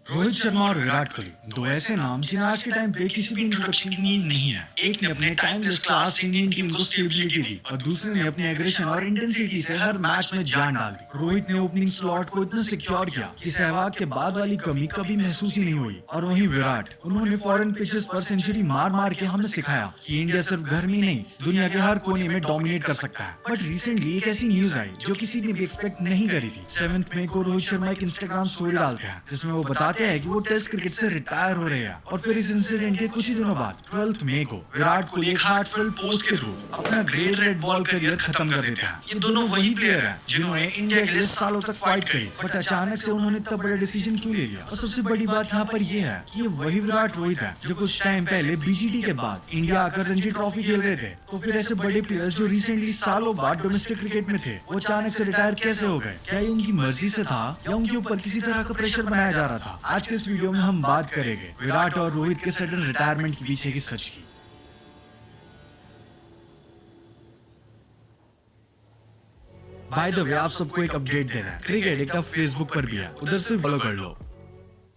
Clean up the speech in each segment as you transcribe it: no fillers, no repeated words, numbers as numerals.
रोहित शर्मा और विराट कोहली दो ऐसे नाम जिन्हें आज के टाइम पे किसी भी इंट्रोडक्शन की नीड नहीं है। एक ने अपने टाइमलेस क्लास से इंडियन टीम को स्टेबिलिटी दी और दूसरे ने अपने एग्रेशन और इंटेंसिटी से हर मैच में जान डाल दी। रोहित ने ओपनिंग स्लॉट को इतना सिक्योर किया कि सहवाग के बाद वाली कमी कभी महसूस ही नहीं हुई। और वहीं विराट, उन्होंने फॉरेन पिचेस पर सेंचुरी मार मार के हमें सिखाया कि इंडिया सिर्फ घर में नहीं दुनिया के हर कोने में डोमिनेट कर सकता है। बट रिसेंटली एक ऐसी न्यूज आई जो किसी ने भी एक्सपेक्ट नहीं करी थी। 7 मई को रोहित शर्मा एक इंस्टाग्राम स्टोरी डालते हैं जिसमें वो बताते हैं कि वो टेस्ट क्रिकेट से रिटायर हो रहे हैं। और फिर इस इंसिडेंट के कुछ ही दिनों बाद 12 मई को विराट कोहली एक हार्टफुल पोस्ट के थ्रू अपना ग्रेट रेड बॉल करियर खत्म कर देते हैं। ये दोनों वही प्लेयर हैं जिन्होंने इंडिया के लिए सालों तक फाइट करी, बट अचानक से उन्होंने इतना बड़ा डिसीजन क्यों ले लिया। और सबसे बड़ी बात यहाँ पर ये है कि ये वही विराट रोहित है जो कुछ टाइम पहले बीजीटी के बाद इंडिया आकर रणजी ट्रॉफी खेल रहे थे। तो फिर ऐसे बड़े प्लेयर्स जो रिसेंटली सालों बाद डोमेस्टिक क्रिकेट में थे, वो अचानक से रिटायर कैसे हो गए? क्या ये उनकी मर्जी से था या उनके ऊपर किसी तरह का प्रेशर बनाया जा रहा था? आज के इस वीडियो में हम बात करेंगे विराट और रोहित के सडन रिटायरमेंट के पीछे की सच की। बाय द वे, आप सबको एक अपडेट देना है। क्रिकेट एक फेसबुक पर भी है, उधर से फॉलो कर लो।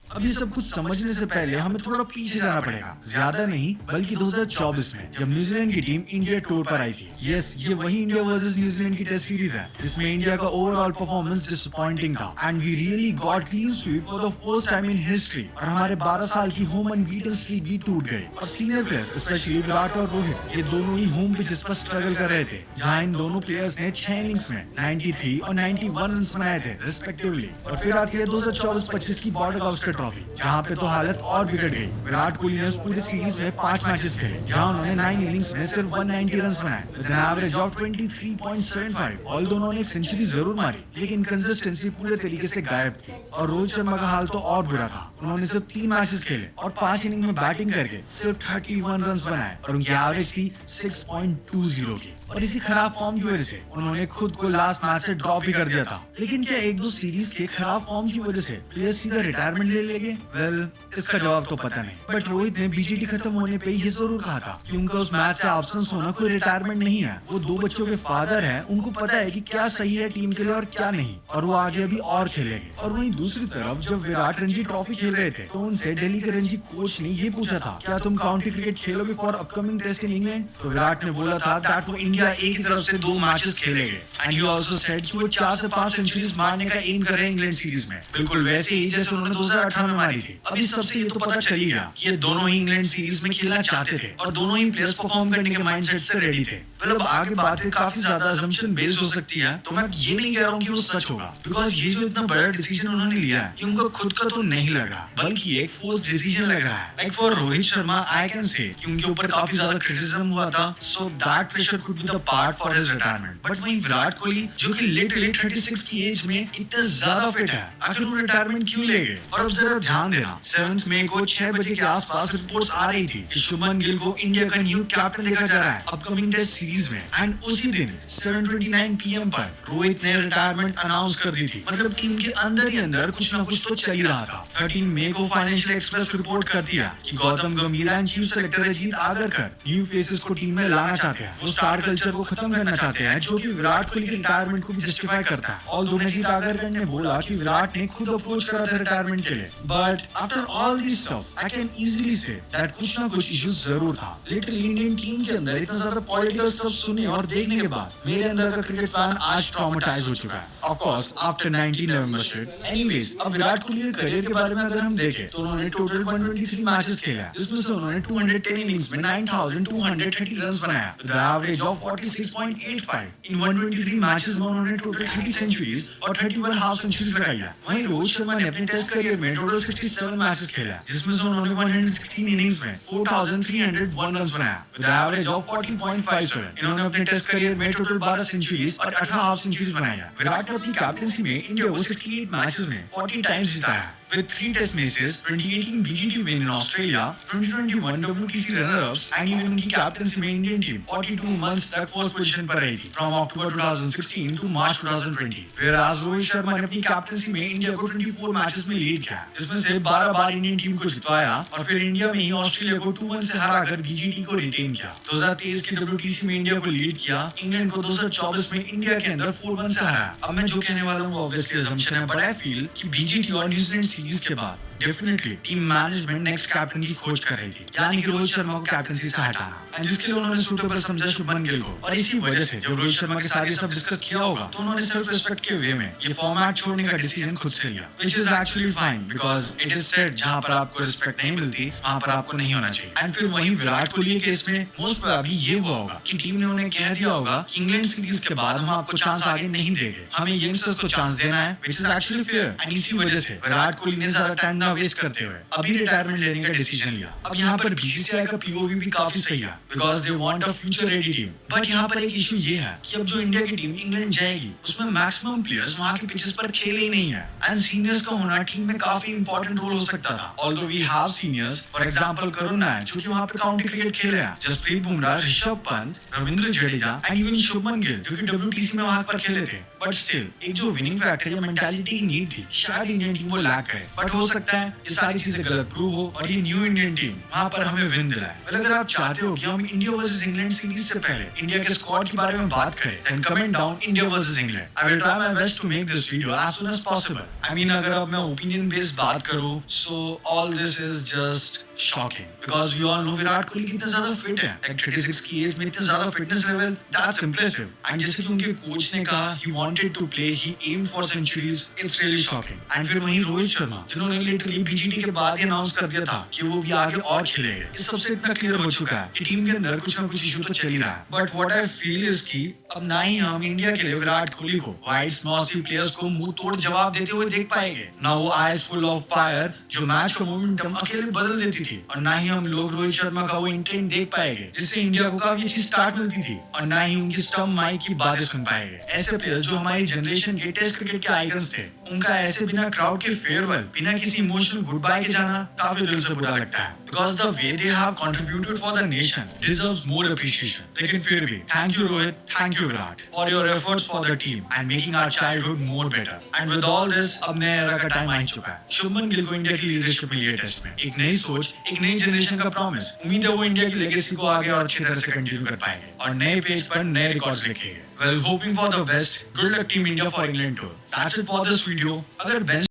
अब ये सब कुछ समझने से पहले हमें थोड़ा पीछे जाना पड़ेगा, ज्यादा नहीं बल्कि 2024 में जब न्यूजीलैंड की टीम इंडिया टूर पर आई थी। यस, ये वही इंडिया वर्सेस न्यूजीलैंड की टेस्ट सीरीज है जिसमें इंडिया का ओवरऑल परफॉर्मेंस डिसअपॉइंटिंग था and we really got clean sweep for the first time in history. और हमारे 12 साल की होम अनबीटन स्ट्रीक भी टूट गई। और सीनियर प्लेयर्स स्पेशली विराट और रोहित, ये दोनों ही होम पिचेस पर स्ट्रगल कर रहे थे, जहां इन दोनों प्लेयर्स ने 6 इनिंग्स में 93 और 91 रन बनाए थे रिस्पेक्टिवली। और फिर आती है 2024-25 की बॉर्डर गावस्कर ट्रॉफी, जहां पे तो हालत और बिगड़ गई। विराट कोहली ने उस पूरे सीरीज में 5 मैचेस खेले जहां उन्होंने 9 इनिंग्स में सिर्फ 190 रन बनाए with an average of 23.75। All दोनों ने एक सेंचुरी जरूर मारी लेकिन कंसिस्टेंसी पूरे तरीके से गायब थी। और रोहित शर्मा का हाल तो और बुरा था। उन्होंने सिर्फ 3 मैचेस खेले और 5 इनिंग में बैटिंग करके सिर्फ 31 रन बनाए और उनकी एवरेज थी 6.20 की। और इसी खराब फॉर्म की वजह से उन्होंने खुद को लास्ट मैच से ड्रॉप ही कर दिया था। लेकिन क्या 1-2 सीरीज के खराब फॉर्म की वजह से प्लेयर्स सीधा रिटायरमेंट ले लेंगे? वेल, इसका जवाब तो पता नहीं। बट रोहित ने बीजीटी खत्म होने पे ये जरूर कहा था कि उनका उस मैच से एब्सेंस होना कोई रिटायरमेंट नहीं है। वो 2 बच्चों के फादर हैं, उनको पता है कि क्या सही है टीम के लिए और क्या नहीं, और वो आगे अभी और खेलेंगे। और वहीं दूसरी तरफ जब विराट रणजी ट्रॉफी खेल रहे थे तो उनसे दिल्ली के रणजी कोच ने ये पूछा था, क्या तुम काउंटी क्रिकेट खेलोगे for upcoming test in England? तो विराट ने बोला था दैट वो इंडिया एक ही तरफ से 2 मैचेस खेलेंगे एंड ही आल्सो सेड कि वो 4 से 5 सेंचुरीज मारने का एम कर रहे हैं इंग्लैंड सीरीज में, बिल्कुल वैसे ही जैसे उन्होंने 2018 में मारी थी। अब इस सबसे ये तो पता चल ही गया कि ये दोनों ही इंग्लैंड सीरीज में खेलना चाहते थे और दोनों ही प्लेयर्स परफॉर्म करने के माइंडसेट से रेडी थे। मतलब आगे बातें काफी ज्यादा असम्पशन बेस्ड हो सकती है, तो मैं ये नहीं कह रहा हूँ कि वो सच होगा, बिकॉज ये जो इतना बड़ा डिसीजन उन्होंने लिया है कि उनको खुद का तो नहीं लग रहा बल्कि एक फोर्स्ड डिसीजन लग रहा है। Like for Rohit Sharma I can say कि उनके ऊपर काफी ज्यादा क्रिटिसिज्म हुआ था, so that pressure could be the part for his retirement. But वहीं विराट कोहली जो कि लेट 36 की एज में इतना ज्यादा फिट है, आखिर वो रिटायरमेंट क्यों ले गए? और अब जरा ध्यान देना, 7 मई को 6 बजे के आसपास रिपोर्ट्स आ रही थी कि शुभमन गिल को इंडिया का न्यू कैप्टन देखा जा रहा है अपकमिंग टेस्ट सीरीज में। एंड उसी दिन 7:29 PM पर रोहित ने रिटायरमेंट अनाउंस कर दी थी। मतलब टीम के अंदर ही अंदर कुछ ना कुछ तो चल ही रहा था। 13 मई को फाइनेंशियल एक्सप्रेस रिपोर्ट कर दिया कि गौतम गंभीर and chief selector Ajit Agarkar new faces को टीम में लाना चाहते हैं। वो स्टार कल्चर को खत्म करना चाहते हैं जो कि विराट कोहली के रिटायरमेंट को भी जस्टिफाई करता है। और दोनों अजीत आगरकर ने बोला कि विराट ने खुद अप्रोच करा था रिटायरमेंट के लिए। But after all this stuff I can easily say that कुछ ना कुछ इश्यूज जरूर था। लिटरली इंडियन टीम के अंदर इतना ज्यादा पॉलिटिकल स्टफ सुने और देखने के बाद मेरे अंदर का क्रिकेट फैन आज ट्रॉमेटाइज हो चुका है। Of course after 19 November shit. Anyways, अब विराट कोहली के करियर के बारे में अगर हम देखें तो उन्होंने टोटल 123 मैचेस खेला है, जिसमें से उन्होंने 210 इनिंग्स में 9230 रन बनाया with average of 46.85। In 123 matches में उन्होंने टोटल 30 सेंचुरीज और 31 हाफ सेंचुरीज लगाई है। वहीं रोहित शर्मा ने अपने टेस्ट करियर में टोटल 67 मैचेस खेला, जिसमें से उन्होंने 116 इनिंग्स में 4301 रन बनाया विद एवरेज ऑफ 40.57। इन्होंने अपने टेस्ट करियर में टोटल 12 सेंचुरीज और 18 हाफ सेंचुरीज बनाई है। विराट ने अपनी कैप्टनसी में इंडिया को 68 मैचेस में 40 टाइम्स जिताया है with 3 test matches, 2018 BGT win in Australia, 2021 WTC runner-ups, and even उनकी कैप्टनसी में इंडियन टीम 42 months तक फर्स्ट पोजीशन पर रही थी from October 2016 to March 2020। फिर आज रोहित शर्मा ने अपनी कैप्टनसी में इंडिया को 24 मैचेस में लीड किया, जिसमें से 12 बार इंडियन टीम को जितवाया और फिर इंडिया में ही ऑस्ट्रेलिया को 2-1 से हराकर BGT को रिटेन किया। 2023 की WTC में इंडिया को लीड किया, इंग्लैंड को 2024 में इंडिया के अंदर 4-1 से हराया। अब मैं जो कहने वाला हूँ ऑब्वियसली असम्पशन है, बट आई फील कि BGT और न्यूजीलैंड सीरीज के बाद definitely team management next captain की खोज कर रही थी, यानी कि रोहित शर्मा को कैप्टनसी से हटाना, एंड जिसके लिए उन्होंने सूटेबल समझा शुभमन गिल को। और इसी वजह से जब रोहित शर्मा के साथ ये सब डिस्कस किया होगा तो उन्होंने सेल्फ रिस्पेक्ट के वे में ये फॉर्मेट छोड़ने का डिसीजन खुद से लिया, which is actually fine because it is said जहां पर आपको रिस्पेक्ट नहीं मिलती वहां पर आपको नहीं होना चाहिए। एंड फिर वहीं विराट कोहली के केस में मोस्ट प्रोबेबली ये हुआ होगा कि टीम ने उन्हें कह दिया होगा कि इंग्लैंड सीरीज के बाद हम आपको चांस आगे नहीं देंगे, हमें यंगस्टर्स को चांस देना है, which is actually fair. And इसी वजह से विराट कोहली ने ज्यादा टाइम ना वेस्ट करते हुए अभी रिटायरमेंट लेने का डिसीजन लिया। अब यहाँ पर बीसीसीआई का पीओवी भी काफी सही है because they want a future ready team. But यहाँ पर एक इशू ये है कि अब जो इंडिया की टीम इंग्लैंड जाएगी उसमें मैक्सिमम प्लेयर्स वहां के पिचेस पर खेले ही नहीं है, एंड सीनियर्स का होना टीम में काफी इंपॉर्टेंट रोल हो सकता था। Although we have seniors, for example Karun Nair जो कि वहां पे काउंटी क्रिकेट खेले हैं, जसप्रीत बुमराह, ऋषभ पंत, रविंद्र जडेजा एंड इवन शुभमन गिल जो कि डब्ल्यूटीसी में वहां पर खेले थे। बट स्टिल एक जो विनिंग फैक्टर या मेंटालिटी की नीड थी शायद इंडियन टीम वो लैक करे। बट हो सकता है ये सारी चीजें गलत प्रूव हो और ये न्यू इंडियन टीम वहां पर हमें विन दिलाए। well, अगर आप चाहते हो कि हम इंडिया वर्सेस इंग्लैंड सीरीज से पहले इंडिया के स्क्वाड के बारे में बात करें then comment down India versus England. I will try my best to make this video as soon as possible. I mean अगर अब मैं ओपिनियन बेस्ड बात करूं so all this is just shocking because we all know Virat Kohli कितना ज्यादा fit है, like 36 की as में इतना ज्यादा fitness level, that's impressive। and जैसे कि उनके कोच ने कहा he wanted to play, he aimed for centuries, it's really shocking। and फिर वहीं रोहित शर्मा जिन्होंने लिटरली बीजीटी के बाद ही अनाउंस कर दिया था कि वो भी आगे और खेलेंगे। इस सबसे इतना क्लियर हो चुका है कि टीम के अंदर कुछ ना कुछ इशू तो चल ही रहा है। But what I feel is कि अब ना ही हम इंडिया के लिए विराट कोहली को वाइट्स नॉसी प्लेयर्स को मुंह तोड़ जवाब देते हुए देख पाएंगे, ना वो आईज फुल ऑफ फायर जो मैच का मोमेंटम अकेले बदल देती थी, और ना ही हम लोग रोहित शर्मा का वो इंटेंट देख पाएंगे जिससे इंडिया को काफी अच्छी स्टार्ट मिलती थी, और ना ही उनकी स्टंप माइक की बातें सुन पाएंगे। ऐसे प्लेयर्स जो हमारी जनरेशन के टेस्ट क्रिकेट के आइकन्स थे उनका ऐसे बिना क्राउड के फेयरवेल, बिना किसी इमोशनल गुड बाय के जाना काफी दिल से बुरा लगता है because the way they have contributed for the nation deserves more appreciation. लेकिन फिर भी thank you Rohit, thank you Virat for your efforts for the team and making our childhood more better. And with all this अब नए era का time आ चुका है। शुभमन गिल को India की लीडरशिप मिली है टेस्ट में, एक नई सोच, एक नई जनरेशन का प्रॉमिस। उम्मीद है वो इंडिया की लेगेसी को आगे और अच्छी तरह से कंटिन्यू कर पाएंगे और नए पेज पर नए रिकॉर्ड्स लिखेंगे। Well, hoping for the best. Good luck Team India for England tour. That's it for this video. अगर बेंच